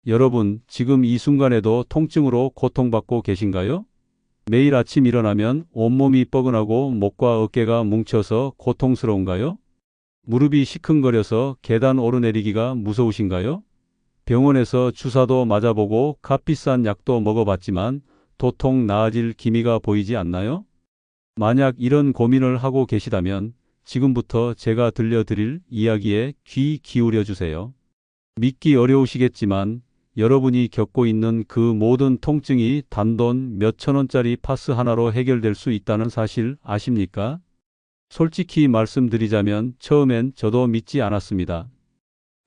여러분, 지금 이 순간에도 통증으로 고통받고 계신가요? 매일 아침 일어나면 온몸이 뻐근하고 목과 어깨가 뭉쳐서 고통스러운가요? 무릎이 시큰거려서 계단 오르내리기가 무서우신가요? 병원에서 주사도 맞아보고 값비싼 약도 먹어봤지만 도통 나아질 기미가 보이지 않나요? 만약 이런 고민을 하고 계시다면 지금부터 제가 들려드릴 이야기에 귀 기울여 주세요. 믿기 어려우시겠지만 여러분이 겪고 있는 그 모든 통증이 단돈 몇천 원짜리 파스 하나로 해결될 수 있다는 사실 아십니까? 솔직히 말씀드리자면 처음엔 저도 믿지 않았습니다.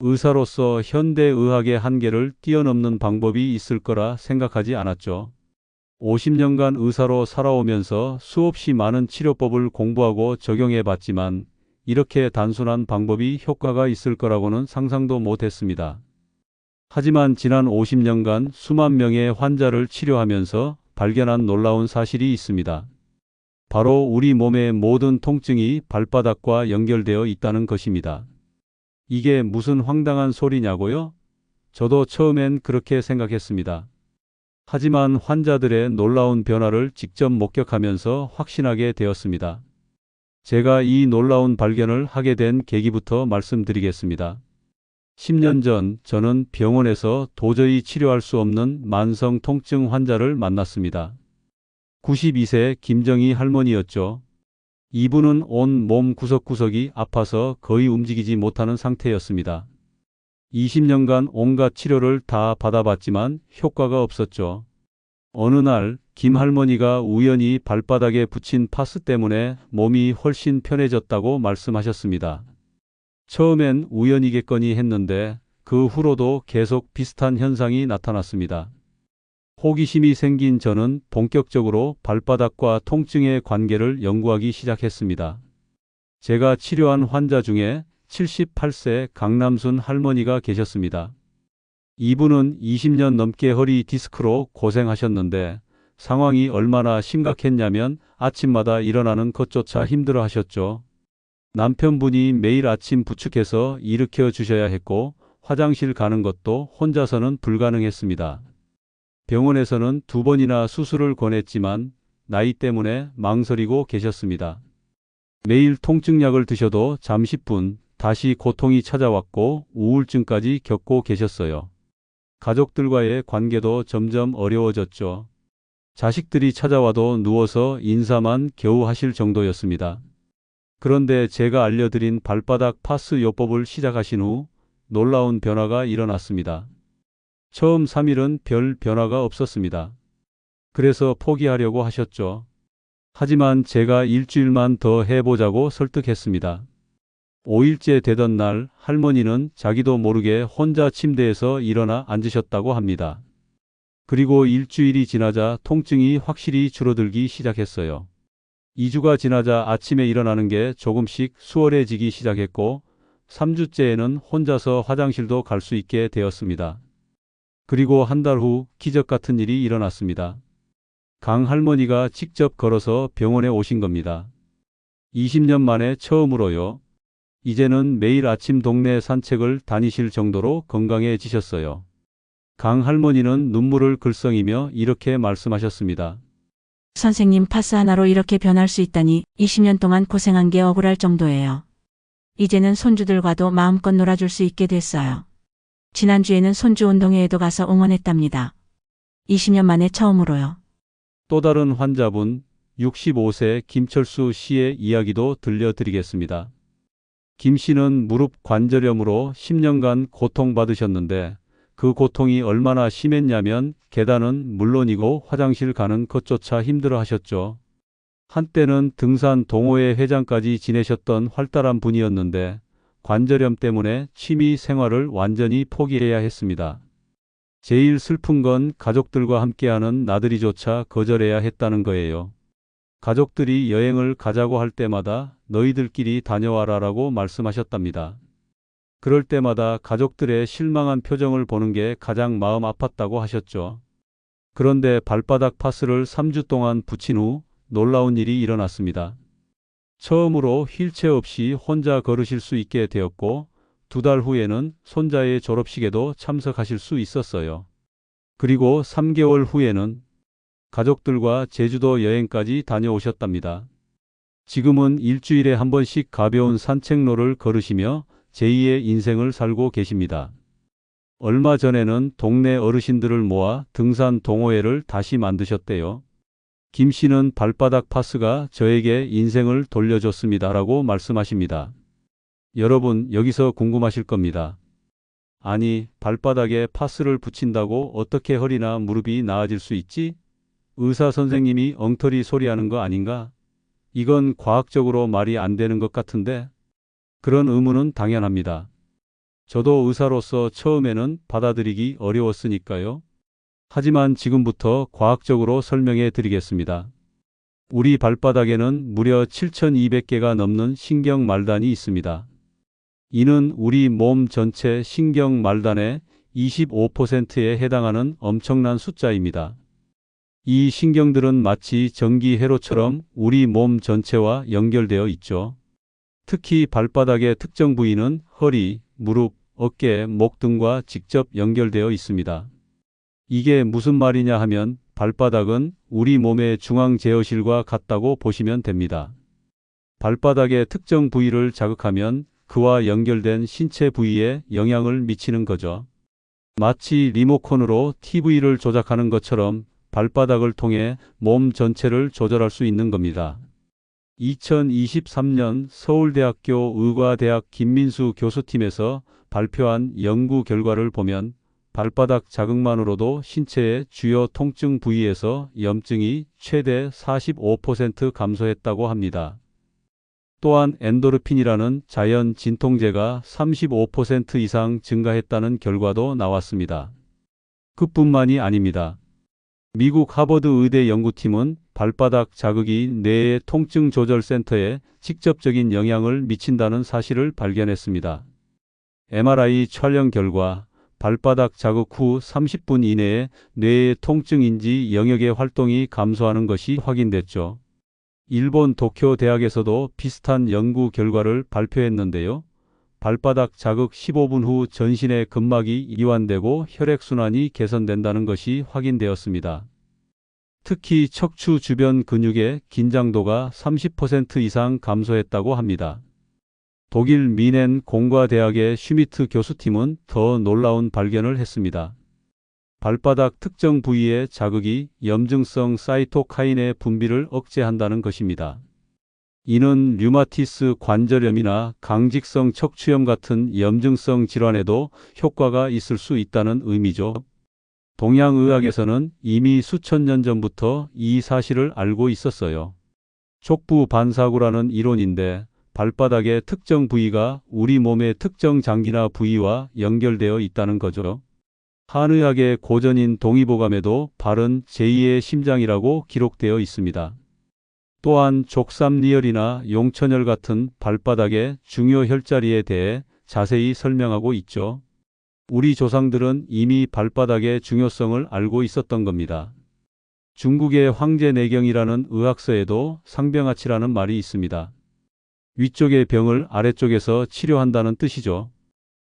의사로서 현대의학의 한계를 뛰어넘는 방법이 있을 거라 생각하지 않았죠. 50년간 의사로 살아오면서 수없이 많은 치료법을 공부하고 적용해 봤지만 이렇게 단순한 방법이 효과가 있을 거라고는 상상도 못했습니다. 하지만 지난 50년간 수만 명의 환자를 치료하면서 발견한 놀라운 사실이 있습니다. 바로 우리 몸의 모든 통증이 발바닥과 연결되어 있다는 것입니다. 이게 무슨 황당한 소리냐고요? 저도 처음엔 그렇게 생각했습니다. 하지만 환자들의 놀라운 변화를 직접 목격하면서 확신하게 되었습니다. 제가 이 놀라운 발견을 하게 된 계기부터 말씀드리겠습니다. 10년 전 저는 병원에서 도저히 치료할 수 없는 만성 통증 환자를 만났습니다. 92세 김정희 할머니였죠. 이분은 온 몸 구석구석이 아파서 거의 움직이지 못하는 상태였습니다. 20년간 온갖 치료를 다 받아봤지만 효과가 없었죠. 어느 날 김 할머니가 우연히 발바닥에 붙인 파스 때문에 몸이 훨씬 편해졌다고 말씀하셨습니다. 처음엔 우연이겠거니 했는데 그 후로도 계속 비슷한 현상이 나타났습니다. 호기심이 생긴 저는 본격적으로 발바닥과 통증의 관계를 연구하기 시작했습니다. 제가 치료한 환자 중에 78세 강남순 할머니가 계셨습니다. 이분은 20년 넘게 허리 디스크로 고생하셨는데 상황이 얼마나 심각했냐면 아침마다 일어나는 것조차 힘들어 하셨죠. 남편분이 매일 아침 부축해서 일으켜 주셔야 했고 화장실 가는 것도 혼자서는 불가능했습니다. 병원에서는 2번이나 수술을 권했지만 나이 때문에 망설이고 계셨습니다. 매일 통증약을 드셔도 잠시뿐 다시 고통이 찾아왔고 우울증까지 겪고 계셨어요. 가족들과의 관계도 점점 어려워졌죠. 자식들이 찾아와도 누워서 인사만 겨우 하실 정도였습니다. 그런데 제가 알려드린 발바닥 파스 요법을 시작하신 후 놀라운 변화가 일어났습니다. 처음 3일은 별 변화가 없었습니다. 그래서 포기하려고 하셨죠. 하지만 제가 일주일만 더 해보자고 설득했습니다. 5일째 되던 날 할머니는 자기도 모르게 혼자 침대에서 일어나 앉으셨다고 합니다. 그리고 일주일이 지나자 통증이 확실히 줄어들기 시작했어요. 2주가 지나자 아침에 일어나는 게 조금씩 수월해지기 시작했고 3주째에는 혼자서 화장실도 갈 수 있게 되었습니다. 그리고 한 달 후 기적 같은 일이 일어났습니다. 강 할머니가 직접 걸어서 병원에 오신 겁니다. 20년 만에 처음으로요. 이제는 매일 아침 동네 산책을 다니실 정도로 건강해지셨어요. 강 할머니는 눈물을 글썽이며 이렇게 말씀하셨습니다. 선생님, 파스 하나로 이렇게 변할 수 있다니 20년 동안 고생한 게 억울할 정도예요. 이제는 손주들과도 마음껏 놀아줄 수 있게 됐어요. 지난주에는 손주 운동회에도 가서 응원했답니다. 20년 만에 처음으로요. 또 다른 환자분 65세 김철수 씨의 이야기도 들려드리겠습니다. 김 씨는 무릎 관절염으로 10년간 고통받으셨는데 그 고통이 얼마나 심했냐면 계단은 물론이고 화장실 가는 것조차 힘들어 하셨죠. 한때는 등산 동호회 회장까지 지내셨던 활달한 분이었는데 관절염 때문에 취미 생활을 완전히 포기해야 했습니다. 제일 슬픈 건 가족들과 함께하는 나들이조차 거절해야 했다는 거예요. 가족들이 여행을 가자고 할 때마다 너희들끼리 다녀와라라고 말씀하셨답니다. 그럴 때마다 가족들의 실망한 표정을 보는 게 가장 마음 아팠다고 하셨죠. 그런데 발바닥 파스를 3주 동안 붙인 후 놀라운 일이 일어났습니다. 처음으로 휠체어 없이 혼자 걸으실 수 있게 되었고 2달 후에는 손자의 졸업식에도 참석하실 수 있었어요. 그리고 3개월 후에는 가족들과 제주도 여행까지 다녀오셨답니다. 지금은 일주일에 한 번씩 가벼운 산책로를 걸으시며 제2의 인생을 살고 계십니다. 얼마 전에는 동네 어르신들을 모아 등산 동호회를 다시 만드셨대요. 김 씨는 발바닥 파스가 저에게 인생을 돌려줬습니다라고 말씀하십니다. 여러분, 여기서 궁금하실 겁니다. 아니, 발바닥에 파스를 붙인다고 어떻게 허리나 무릎이 나아질 수 있지? 의사 선생님이 엉터리 소리하는 거 아닌가? 이건 과학적으로 말이 안 되는 것 같은데? 그런 의문은 당연합니다. 저도 의사로서 처음에는 받아들이기 어려웠으니까요. 하지만 지금부터 과학적으로 설명해 드리겠습니다. 우리 발바닥에는 무려 7,200개가 넘는 신경 말단이 있습니다. 이는 우리 몸 전체 신경 말단의 25%에 해당하는 엄청난 숫자입니다. 이 신경들은 마치 전기 회로처럼 우리 몸 전체와 연결되어 있죠. 특히 발바닥의 특정 부위는 허리, 무릎, 어깨, 목 등과 직접 연결되어 있습니다. 이게 무슨 말이냐 하면 발바닥은 우리 몸의 중앙 제어실과 같다고 보시면 됩니다. 발바닥의 특정 부위를 자극하면 그와 연결된 신체 부위에 영향을 미치는 거죠. 마치 리모컨으로 TV를 조작하는 것처럼 발바닥을 통해 몸 전체를 조절할 수 있는 겁니다. 2023년 서울대학교 의과대학 김민수 교수팀에서 발표한 연구 결과를 보면 발바닥 자극만으로도 신체의 주요 통증 부위에서 염증이 최대 45% 감소했다고 합니다. 또한 엔도르핀이라는 자연 진통제가 35% 이상 증가했다는 결과도 나왔습니다. 그뿐만이 아닙니다. 미국 하버드 의대 연구팀은 발바닥 자극이 뇌의 통증 조절 센터에 직접적인 영향을 미친다는 사실을 발견했습니다. MRI 촬영 결과 발바닥 자극 후 30분 이내에 뇌의 통증 인지 영역의 활동이 감소하는 것이 확인됐죠. 일본 도쿄 대학에서도 비슷한 연구 결과를 발표했는데요. 발바닥 자극 15분 후 전신의 근막이 이완되고 혈액순환이 개선된다는 것이 확인되었습니다. 특히 척추 주변 근육의 긴장도가 30% 이상 감소했다고 합니다. 독일 미넨 공과대학의 슈미트 교수팀은 더 놀라운 발견을 했습니다. 발바닥 특정 부위의 자극이 염증성 사이토카인의 분비를 억제한다는 것입니다. 이는 류마티스 관절염이나 강직성 척추염 같은 염증성 질환에도 효과가 있을 수 있다는 의미죠. 동양의학에서는 이미 수천 년 전부터 이 사실을 알고 있었어요. 족부 반사구라는 이론인데 발바닥의 특정 부위가 우리 몸의 특정 장기나 부위와 연결되어 있다는 거죠. 한의학의 고전인 동의보감에도 발은 제2의 심장이라고 기록되어 있습니다. 또한 족삼리혈이나 용천혈 같은 발바닥의 중요 혈자리에 대해 자세히 설명하고 있죠. 우리 조상들은 이미 발바닥의 중요성을 알고 있었던 겁니다. 중국의 황제내경이라는 의학서에도 상병하치라는 말이 있습니다. 위쪽의 병을 아래쪽에서 치료한다는 뜻이죠.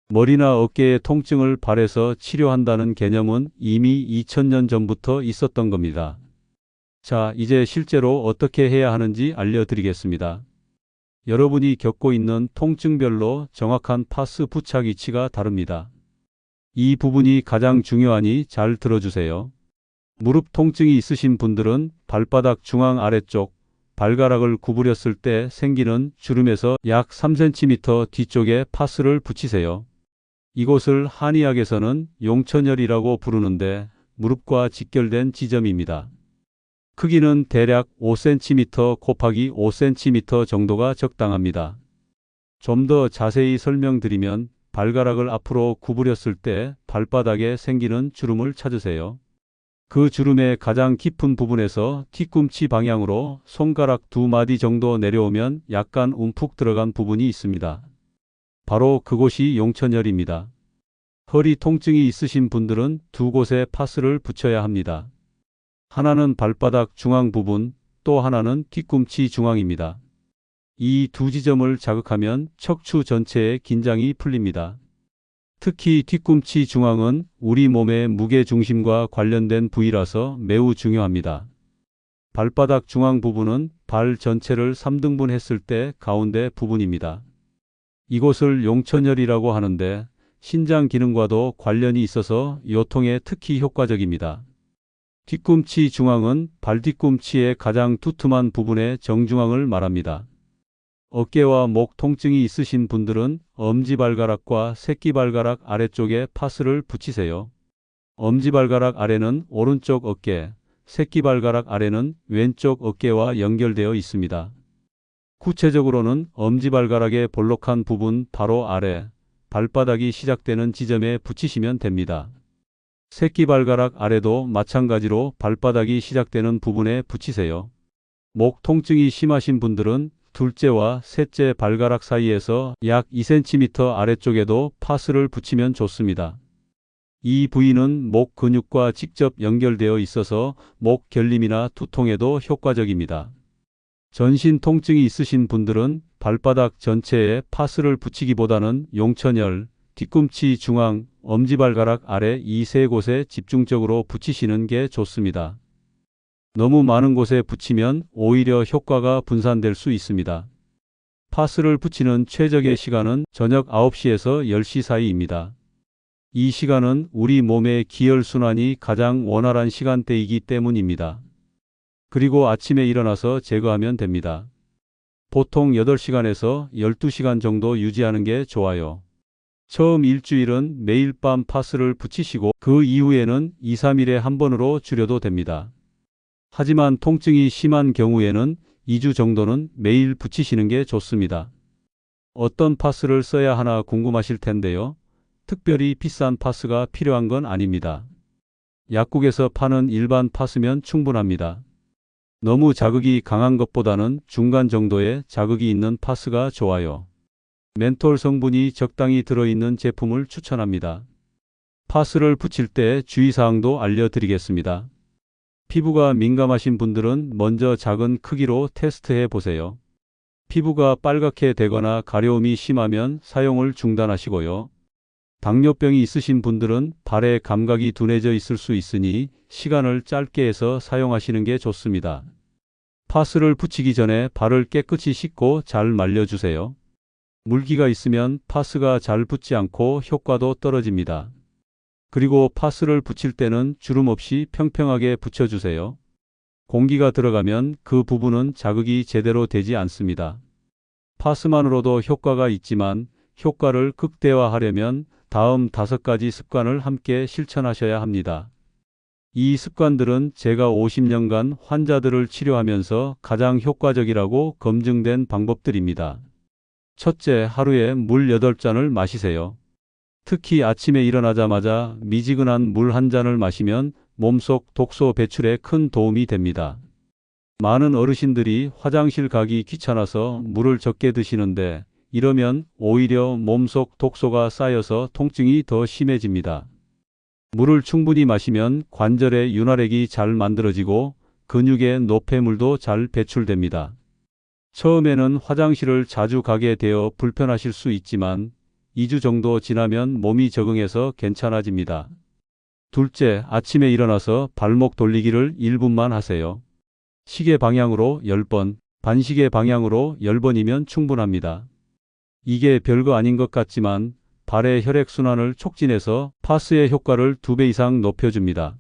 머리나 어깨의 통증을 발에서 치료한다는 개념은 이미 2000년 전부터 있었던 겁니다. 자, 이제 실제로 어떻게 해야 하는지 알려드리겠습니다. 여러분이 겪고 있는 통증별로 정확한 파스 부착 위치가 다릅니다. 이 부분이 가장 중요하니 잘 들어주세요. 무릎 통증이 있으신 분들은 발바닥 중앙 아래쪽, 발가락을 구부렸을 때 생기는 주름에서 약 3cm 뒤쪽에 파스를 붙이세요. 이곳을 한의학에서는 용천혈이라고 부르는데 무릎과 직결된 지점입니다. 크기는 대략 5cm 곱하기 5cm 정도가 적당합니다. 좀 더 자세히 설명드리면 발가락을 앞으로 구부렸을 때 발바닥에 생기는 주름을 찾으세요. 그 주름의 가장 깊은 부분에서 뒤꿈치 방향으로 손가락 2마디 정도 내려오면 약간 움푹 들어간 부분이 있습니다. 바로 그곳이 용천혈입니다. 허리 통증이 있으신 분들은 두 곳에 파스를 붙여야 합니다. 하나는 발바닥 중앙 부분, 또 하나는 뒤꿈치 중앙입니다. 이 두 지점을 자극하면 척추 전체의 긴장이 풀립니다. 특히 뒤꿈치 중앙은 우리 몸의 무게 중심과 관련된 부위라서 매우 중요합니다. 발바닥 중앙 부분은 발 전체를 3등분 했을 때 가운데 부분입니다. 이곳을 용천혈이라고 하는데 신장 기능과도 관련이 있어서 요통에 특히 효과적입니다. 뒤꿈치 중앙은 발 뒤꿈치의 가장 두툼한 부분의 정중앙을 말합니다. 어깨와 목 통증이 있으신 분들은 엄지발가락과 새끼발가락 아래쪽에 파스를 붙이세요. 엄지발가락 아래는 오른쪽 어깨, 새끼발가락 아래는 왼쪽 어깨와 연결되어 있습니다. 구체적으로는 엄지발가락의 볼록한 부분 바로 아래, 발바닥이 시작되는 지점에 붙이시면 됩니다. 새끼발가락 아래도 마찬가지로 발바닥이 시작되는 부분에 붙이세요. 목 통증이 심하신 분들은 둘째와 셋째 발가락 사이에서 약 2cm 아래쪽에도 파스를 붙이면 좋습니다. 이 부위는 목 근육과 직접 연결되어 있어서 목 결림이나 두통에도 효과적입니다. 전신 통증이 있으신 분들은 발바닥 전체에 파스를 붙이기보다는 용천혈, 뒤꿈치 중앙, 엄지발가락 아래 이 세 곳에 집중적으로 붙이시는 게 좋습니다. 너무 많은 곳에 붙이면 오히려 효과가 분산될 수 있습니다. 파스를 붙이는 최적의 시간은 저녁 9시에서 10시 사이입니다. 이 시간은 우리 몸의 기혈순환이 가장 원활한 시간대이기 때문입니다. 그리고 아침에 일어나서 제거하면 됩니다. 보통 8시간에서 12시간 정도 유지하는 게 좋아요. 처음 일주일은 매일 밤 파스를 붙이시고 그 이후에는 2, 3일에 한 번으로 줄여도 됩니다. 하지만 통증이 심한 경우에는 2주 정도는 매일 붙이시는 게 좋습니다. 어떤 파스를 써야 하나 궁금하실 텐데요. 특별히 비싼 파스가 필요한 건 아닙니다. 약국에서 파는 일반 파스면 충분합니다. 너무 자극이 강한 것보다는 중간 정도의 자극이 있는 파스가 좋아요. 멘톨 성분이 적당히 들어있는 제품을 추천합니다. 파스를 붙일 때 주의사항도 알려드리겠습니다. 피부가 민감하신 분들은 먼저 작은 크기로 테스트해 보세요. 피부가 빨갛게 되거나 가려움이 심하면 사용을 중단하시고요. 당뇨병이 있으신 분들은 발에 감각이 둔해져 있을 수 있으니 시간을 짧게 해서 사용하시는 게 좋습니다. 파스를 붙이기 전에 발을 깨끗이 씻고 잘 말려주세요. 물기가 있으면 파스가 잘 붙지 않고 효과도 떨어집니다. 그리고 파스를 붙일 때는 주름 없이 평평하게 붙여주세요. 공기가 들어가면 그 부분은 자극이 제대로 되지 않습니다. 파스만으로도 효과가 있지만 효과를 극대화하려면 다음 5가지 습관을 함께 실천하셔야 합니다. 이 습관들은 제가 50년간 환자들을 치료하면서 가장 효과적이라고 검증된 방법들입니다. 첫째, 하루에 물 8잔을 마시세요. 특히 아침에 일어나자마자 미지근한 물 한 잔을 마시면 몸속 독소 배출에 큰 도움이 됩니다. 많은 어르신들이 화장실 가기 귀찮아서 물을 적게 드시는데 이러면 오히려 몸속 독소가 쌓여서 통증이 더 심해집니다. 물을 충분히 마시면 관절의 윤활액이 잘 만들어지고 근육의 노폐물도 잘 배출됩니다. 처음에는 화장실을 자주 가게 되어 불편하실 수 있지만 2주 정도 지나면 몸이 적응해서 괜찮아집니다. 둘째, 아침에 일어나서 발목 돌리기를 1분만 하세요. 시계 방향으로 10번, 반시계 방향으로 10번이면 충분합니다. 이게 별거 아닌 것 같지만 발의 혈액순환을 촉진해서 파스의 효과를 2배 이상 높여줍니다.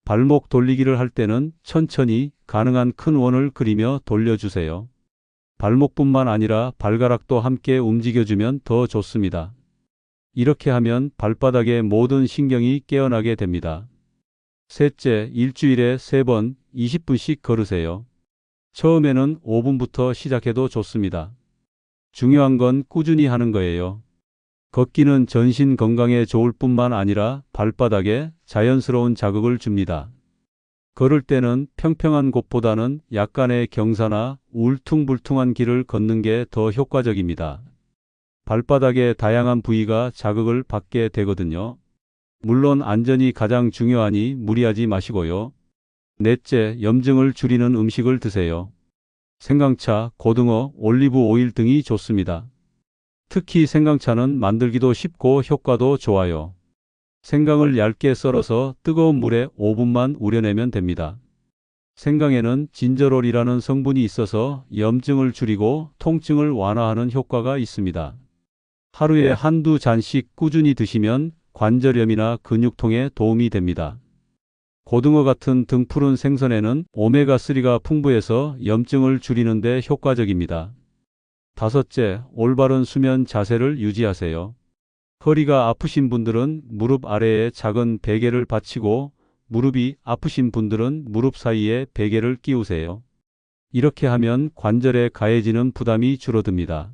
발목 돌리기를 할 때는 천천히 가능한 큰 원을 그리며 돌려주세요. 발목뿐만 아니라 발가락도 함께 움직여주면 더 좋습니다. 이렇게 하면 발바닥의 모든 신경이 깨어나게 됩니다. 셋째, 일주일에 3번 20분씩 걸으세요. 처음에는 5분부터 시작해도 좋습니다. 중요한 건 꾸준히 하는 거예요. 걷기는 전신 건강에 좋을 뿐만 아니라 발바닥에 자연스러운 자극을 줍니다. 걸을 때는 평평한 곳보다는 약간의 경사나 울퉁불퉁한 길을 걷는 게 더 효과적입니다. 발바닥의 다양한 부위가 자극을 받게 되거든요. 물론 안전이 가장 중요하니 무리하지 마시고요. 넷째, 염증을 줄이는 음식을 드세요. 생강차, 고등어, 올리브 오일 등이 좋습니다. 특히 생강차는 만들기도 쉽고 효과도 좋아요. 생강을 얇게 썰어서 뜨거운 물에 5분만 우려내면 됩니다. 생강에는 진저롤이라는 성분이 있어서 염증을 줄이고 통증을 완화하는 효과가 있습니다. 하루에 한두 잔씩 꾸준히 드시면 관절염이나 근육통에 도움이 됩니다. 고등어 같은 등푸른 생선에는 오메가3가 풍부해서 염증을 줄이는 데 효과적입니다. 다섯째, 올바른 수면 자세를 유지하세요. 허리가 아프신 분들은 무릎 아래에 작은 베개를 받치고 무릎이 아프신 분들은 무릎 사이에 베개를 끼우세요. 이렇게 하면 관절에 가해지는 부담이 줄어듭니다.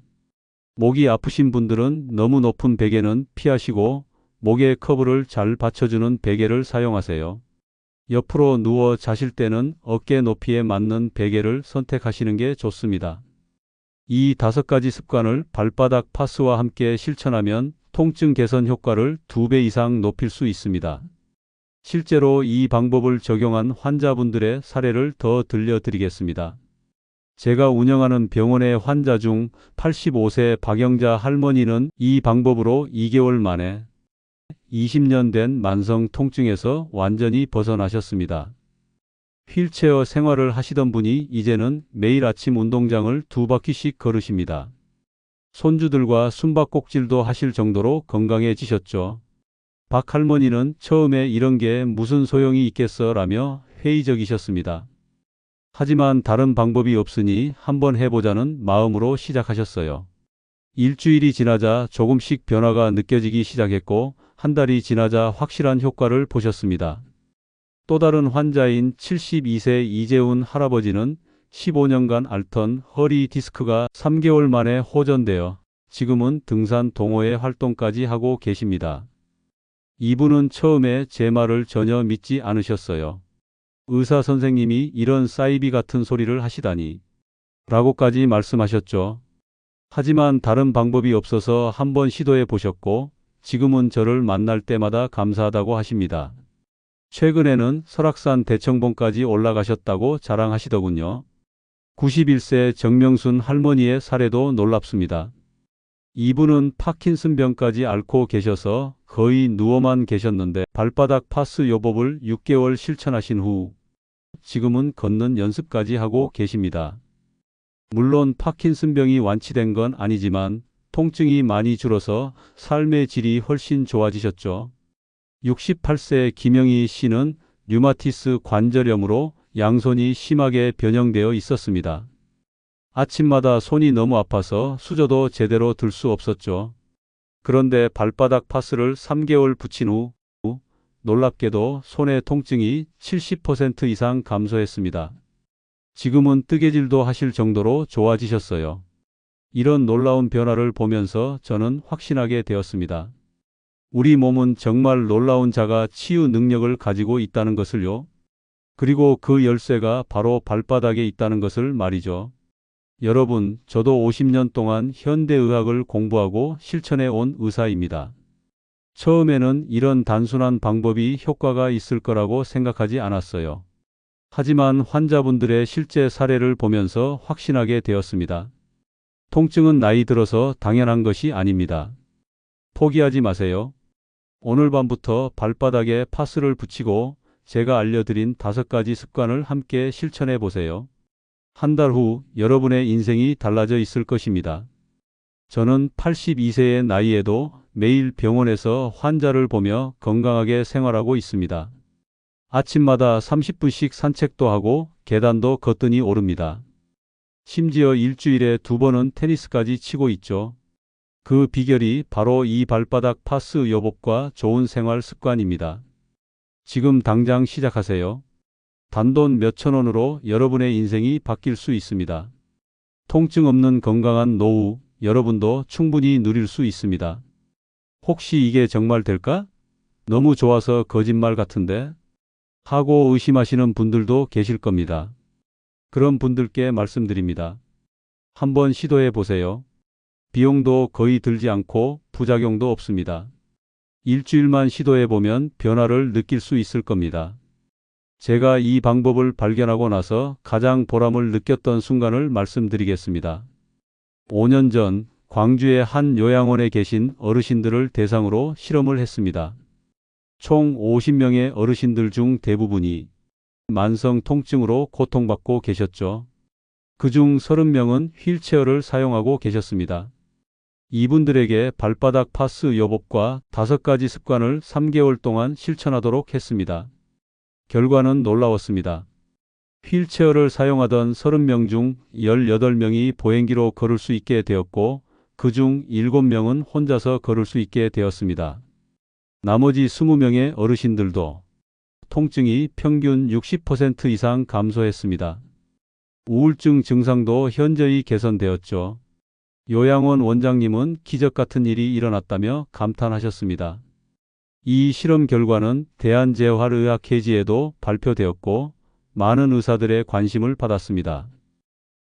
목이 아프신 분들은 너무 높은 베개는 피하시고 목에 커브를 잘 받쳐주는 베개를 사용하세요. 옆으로 누워 자실 때는 어깨 높이에 맞는 베개를 선택하시는 게 좋습니다. 이 5가지 습관을 발바닥 파스와 함께 실천하면 통증 개선 효과를 2배 이상 높일 수 있습니다. 실제로 이 방법을 적용한 환자분들의 사례를 더 들려드리겠습니다. 제가 운영하는 병원의 환자 중 85세 박영자 할머니는 이 방법으로 2개월 만에 20년 된 만성 통증에서 완전히 벗어나셨습니다. 휠체어 생활을 하시던 분이 이제는 매일 아침 운동장을 2바퀴씩 걸으십니다. 손주들과 숨바꼭질도 하실 정도로 건강해지셨죠. 박 할머니는 처음에 이런 게 무슨 소용이 있겠어 라며 회의적이셨습니다. 하지만 다른 방법이 없으니 한번 해보자는 마음으로 시작하셨어요. 일주일이 지나자 조금씩 변화가 느껴지기 시작했고 한 달이 지나자 확실한 효과를 보셨습니다. 또 다른 환자인 72세 이재훈 할아버지는 15년간 앓던 허리 디스크가 3개월 만에 호전되어 지금은 등산 동호회 활동까지 하고 계십니다. 이분은 처음에 제 말을 전혀 믿지 않으셨어요. 의사 선생님이 이런 사이비 같은 소리를 하시다니 라고까지 말씀하셨죠. 하지만 다른 방법이 없어서 한번 시도해 보셨고 지금은 저를 만날 때마다 감사하다고 하십니다. 최근에는 설악산 대청봉까지 올라가셨다고 자랑하시더군요. 91세 정명순 할머니의 사례도 놀랍습니다. 이분은 파킨슨병까지 앓고 계셔서 거의 누워만 계셨는데 발바닥 파스 요법을 6개월 실천하신 후 지금은 걷는 연습까지 하고 계십니다. 물론 파킨슨병이 완치된 건 아니지만 통증이 많이 줄어서 삶의 질이 훨씬 좋아지셨죠. 68세 김영희 씨는 류마티스 관절염으로 양손이 심하게 변형되어 있었습니다. 아침마다 손이 너무 아파서 수저도 제대로 들 수 없었죠. 그런데 발바닥 파스를 3개월 붙인 후 놀랍게도 손의 통증이 70% 이상 감소했습니다. 지금은 뜨개질도 하실 정도로 좋아지셨어요. 이런 놀라운 변화를 보면서 저는 확신하게 되었습니다. 우리 몸은 정말 놀라운 자가 치유 능력을 가지고 있다는 것을요. 그리고 그 열쇠가 바로 발바닥에 있다는 것을 말이죠. 여러분, 저도 50년 동안 현대의학을 공부하고 실천해 온 의사입니다. 처음에는 이런 단순한 방법이 효과가 있을 거라고 생각하지 않았어요. 하지만 환자분들의 실제 사례를 보면서 확신하게 되었습니다. 통증은 나이 들어서 당연한 것이 아닙니다. 포기하지 마세요. 오늘 밤부터 발바닥에 파스를 붙이고 제가 알려드린 5가지 습관을 함께 실천해 보세요. 한 달 후 여러분의 인생이 달라져 있을 것입니다. 저는 82세의 나이에도 매일 병원에서 환자를 보며 건강하게 생활하고 있습니다. 아침마다 30분씩 산책도 하고 계단도 거뜬히 오릅니다. 심지어 일주일에 2번은 테니스까지 치고 있죠. 그 비결이 바로 이 발바닥 파스 요법과 좋은 생활 습관입니다. 지금 당장 시작하세요. 단돈 몇천 원으로 여러분의 인생이 바뀔 수 있습니다. 통증 없는 건강한 노후, 여러분도 충분히 누릴 수 있습니다. 혹시 이게 정말 될까? 너무 좋아서 거짓말 같은데? 하고 의심하시는 분들도 계실 겁니다. 그런 분들께 말씀드립니다. 한번 시도해 보세요. 비용도 거의 들지 않고 부작용도 없습니다. 일주일만 시도해 보면 변화를 느낄 수 있을 겁니다. 제가 이 방법을 발견하고 나서 가장 보람을 느꼈던 순간을 말씀드리겠습니다. 5년 전 광주의 한 요양원에 계신 어르신들을 대상으로 실험을 했습니다. 총 50명의 어르신들 중 대부분이 만성 통증으로 고통받고 계셨죠. 그중 30명은 휠체어를 사용하고 계셨습니다. 이분들에게 발바닥 파스 요법과 5가지 습관을 3개월 동안 실천하도록 했습니다. 결과는 놀라웠습니다. 휠체어를 사용하던 30명 중 18명이 보행기로 걸을 수 있게 되었고, 그중 7명은 혼자서 걸을 수 있게 되었습니다. 나머지 20명의 어르신들도 통증이 평균 60% 이상 감소했습니다. 우울증 증상도 현저히 개선되었죠. 요양원 원장님은 기적 같은 일이 일어났다며 감탄하셨습니다. 이 실험 결과는 대한재활의학회지에도 발표되었고 많은 의사들의 관심을 받았습니다.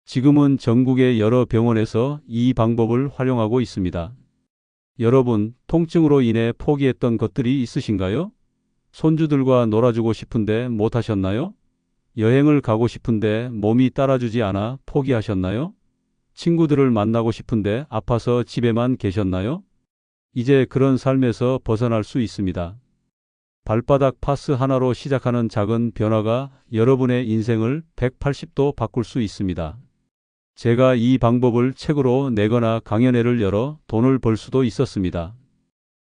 지금은 전국의 여러 병원에서 이 방법을 활용하고 있습니다. 여러분, 통증으로 인해 포기했던 것들이 있으신가요? 손주들과 놀아주고 싶은데 못하셨나요? 여행을 가고 싶은데 몸이 따라주지 않아 포기하셨나요? 친구들을 만나고 싶은데 아파서 집에만 계셨나요? 이제 그런 삶에서 벗어날 수 있습니다. 발바닥 파스 하나로 시작하는 작은 변화가 여러분의 인생을 180도 바꿀 수 있습니다. 제가 이 방법을 책으로 내거나 강연회를 열어 돈을 벌 수도 있었습니다.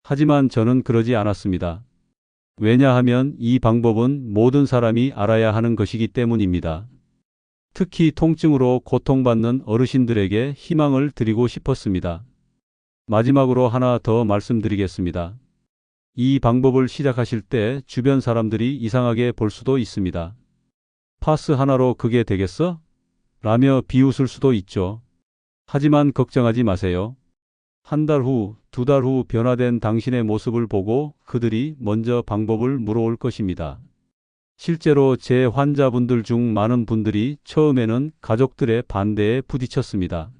하지만 저는 그러지 않았습니다. 왜냐하면 이 방법은 모든 사람이 알아야 하는 것이기 때문입니다. 특히 통증으로 고통받는 어르신들에게 희망을 드리고 싶었습니다. 마지막으로 하나 더 말씀드리겠습니다. 이 방법을 시작하실 때 주변 사람들이 이상하게 볼 수도 있습니다. 파스 하나로 그게 되겠어? 라며 비웃을 수도 있죠. 하지만 걱정하지 마세요. 한 달 후, 2달 후 변화된 당신의 모습을 보고 그들이 먼저 방법을 물어올 것입니다. 실제로 제 환자분들 중 많은 분들이 처음에는 가족들의 반대에 부딪혔습니다.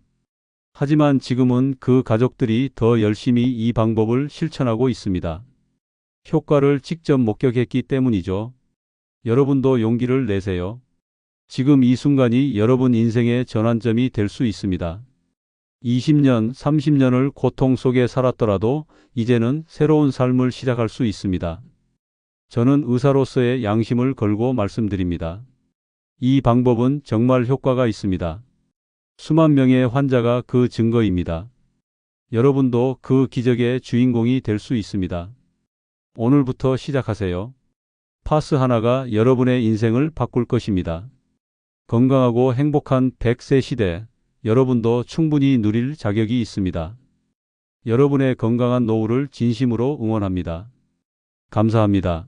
하지만 지금은 그 가족들이 더 열심히 이 방법을 실천하고 있습니다. 효과를 직접 목격했기 때문이죠. 여러분도 용기를 내세요. 지금 이 순간이 여러분 인생의 전환점이 될 수 있습니다. 20년, 30년을 고통 속에 살았더라도 이제는 새로운 삶을 시작할 수 있습니다. 저는 의사로서의 양심을 걸고 말씀드립니다. 이 방법은 정말 효과가 있습니다. 수만 명의 환자가 그 증거입니다. 여러분도 그 기적의 주인공이 될 수 있습니다. 오늘부터 시작하세요. 파스 하나가 여러분의 인생을 바꿀 것입니다. 건강하고 행복한 100세 시대, 여러분도 충분히 누릴 자격이 있습니다. 여러분의 건강한 노후를 진심으로 응원합니다. 감사합니다.